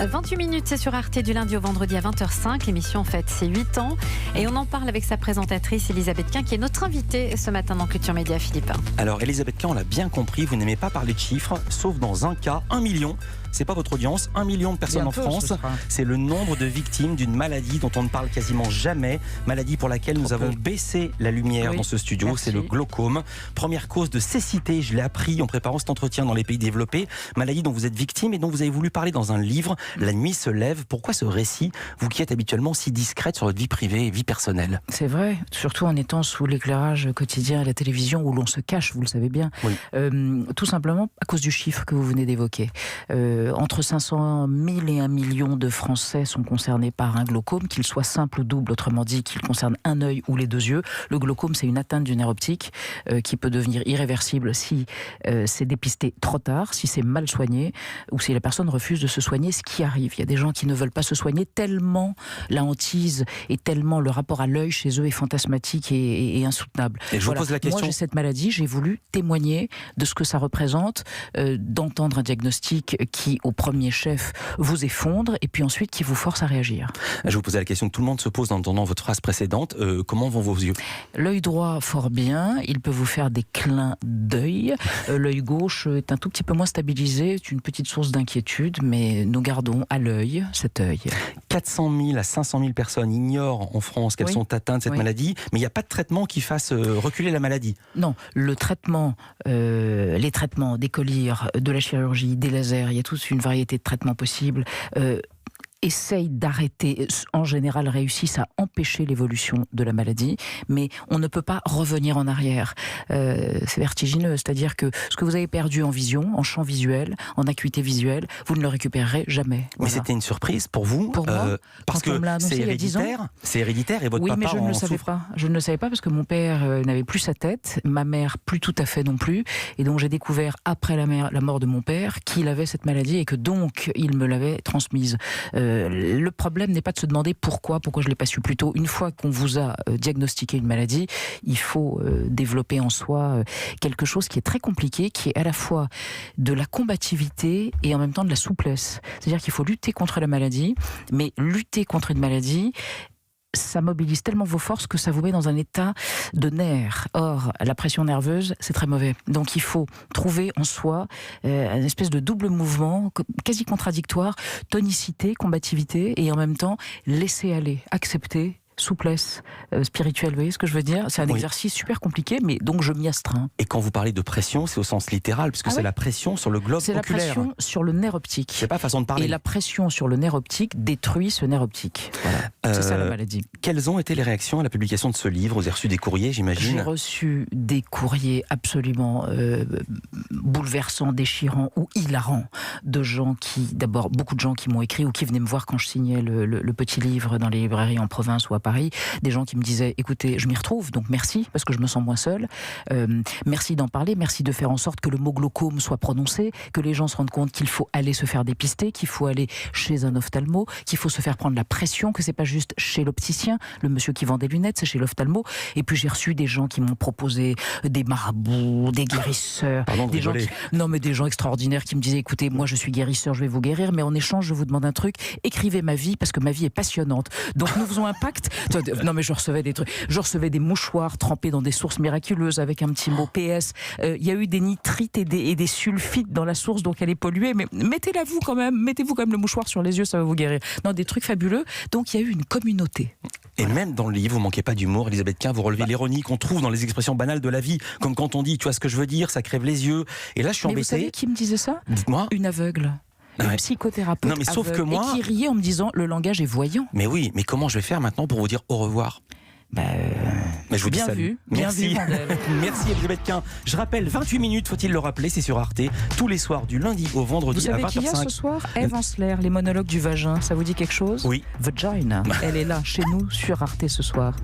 28 minutes, c'est sur Arte du lundi au vendredi à 20h05. L'émission fête ses 8 ans et on en parle avec sa présentatrice Elisabeth Quint qui est notre invitée ce matin dans Culture Média, Philippe. Alors Elisabeth Quint, on l'a bien compris, vous n'aimez pas parler de chiffres, sauf dans un cas, 1 million. C'est pas votre audience, 1 million de personnes en France. C'est le nombre de victimes d'une maladie dont on ne parle quasiment jamais. Maladie pour laquelle nous avons baissé la lumière dans ce studio. C'est le glaucome. Première cause de cécité, je l'ai appris en préparant cet entretien dans les pays développés. Maladie dont vous êtes victime et dont vous avez voulu parler dans un livre. La nuit se lève. Pourquoi ce récit, vous qui êtes habituellement si discrète sur votre vie privée et vie personnelle? C'est vrai, surtout en étant sous l'éclairage quotidien à la télévision où l'on se cache, vous le savez bien. Oui. Tout simplement à cause du chiffre que vous venez d'évoquer. Entre 500 000 et 1 million de Français sont concernés par un glaucome, qu'il soit simple ou double, autrement dit qu'il concerne un œil ou les deux yeux. Le glaucome, c'est une atteinte du nerf optique qui peut devenir irréversible si c'est dépisté trop tard, si c'est mal soigné ou si la personne refuse de se soigner, ce qui arrive. Il y a des gens qui ne veulent pas se soigner tellement la hantise et tellement le rapport à l'œil chez eux est fantasmatique et insoutenable. Et je vous pose la question. Moi, j'ai cette maladie, j'ai voulu témoigner de ce que ça représente, d'entendre un diagnostic qui, au premier chef, vous effondre et puis ensuite qui vous force à réagir. Je vous posais la question que tout le monde se pose en entendant votre phrase précédente. Comment vont vos yeux? L'œil droit, fort bien. Il peut vous faire des clins d'œil. L'œil gauche est un tout petit peu moins stabilisé. C'est une petite source d'inquiétude, mais nous gardons à l'œil cet œil. 400 000 à 500 000 personnes ignorent en France qu'elles sont atteintes de cette maladie, mais il n'y a pas de traitement qui fasse reculer la maladie. Non, le traitement, les traitements des collyres, de la chirurgie, des lasers, il y a toute une variété de traitements possibles. Essayent d'arrêter, en général réussissent à empêcher l'évolution de la maladie, mais on ne peut pas revenir en arrière. C'est vertigineux, c'est-à-dire que ce que vous avez perdu en vision, en champ visuel, en acuité visuelle, vous ne le récupérerez jamais. Mais c'était une surprise pour vous, pour moi, parce que c'est héréditaire. C'est héréditaire et votre papa mais je ne le savais pas. Je ne le savais pas parce que mon père n'avait plus sa tête, ma mère plus tout à fait non plus, et donc j'ai découvert après la mort de mon père qu'il avait cette maladie et que donc il me l'avait transmise. Le problème n'est pas de se demander pourquoi je ne l'ai pas su plus tôt. Une fois qu'on vous a diagnostiqué une maladie, il faut développer en soi quelque chose qui est très compliqué, qui est à la fois de la combativité et en même temps de la souplesse. C'est-à-dire qu'il faut lutter contre la maladie, mais lutter contre une maladie, ça mobilise tellement vos forces que ça vous met dans un état de nerfs. Or, la pression nerveuse, c'est très mauvais. Donc il faut trouver en soi une espèce de double mouvement, quasi contradictoire, tonicité, combativité, et en même temps laisser aller, accepter, souplesse spirituelle, vous voyez ce que je veux dire? C'est un exercice super compliqué, mais donc je m'y astreins. Et quand vous parlez de pression, c'est au sens littéral, puisque c'est la pression sur le globe oculaire. C'est la pression sur le nerf optique. C'est pas façon de parler. Et la pression sur le nerf optique détruit ce nerf optique. Voilà. C'est ça la maladie. Quelles ont été les réactions à la publication de ce livre? Vous avez reçu des courriers, j'imagine? J'ai reçu des courriers absolument bouleversants, déchirants ou hilarants de gens d'abord beaucoup de gens qui m'ont écrit ou qui venaient me voir quand je signais le petit livre dans les librairies en province ou à Paris. Des gens qui me disaient, écoutez, je m'y retrouve, donc merci, parce que je me sens moins seule. Merci d'en parler, merci de faire en sorte que le mot glaucome soit prononcé, que les gens se rendent compte qu'il faut aller se faire dépister, qu'il faut aller chez un ophtalmo, qu'il faut se faire prendre la pression, que c'est pas juste chez l'opticien, le monsieur qui vend des lunettes, c'est chez l'ophtalmo. Et puis j'ai reçu des gens qui m'ont proposé des marabouts, des guérisseurs, des gens extraordinaires qui me disaient, écoutez, moi je suis guérisseur, je vais vous guérir, mais en échange je vous demande un truc, écrivez ma vie parce que ma vie est passionnante. Donc nous faisons un pacte. Non mais je recevais des trucs, je recevais des mouchoirs trempés dans des sources miraculeuses avec un petit mot PS. Il y a eu des nitrites et des sulfites dans la source, donc elle est polluée, mais mettez-vous quand même le mouchoir sur les yeux, ça va vous guérir. Non, des trucs fabuleux. Donc il y a eu une communauté. Et même dans le livre, vous manquez pas d'humour, Elisabeth Quint, vous relevez l'ironie qu'on trouve dans les expressions banales de la vie, comme quand on dit, tu vois ce que je veux dire, ça crève les yeux. Et là, je suis embêté. Vous savez qui me disait ça? Dites-moi. Une aveugle. Une psychothérapeute sauf que moi, et qui riait en me disant le langage est voyant. Mais oui, mais comment je vais faire maintenant pour vous dire au revoir? Mais je vous dis salut. Merci. Merci Elisabeth Quint. Je rappelle, 28 minutes, faut-il le rappeler, c'est sur Arte, tous les soirs du lundi au vendredi à 20h05. Vous savez qui y a ce soir? Ève Ensler, les monologues du vagin, ça vous dit quelque chose? Oui. Vagina, elle est là, chez nous, sur Arte ce soir.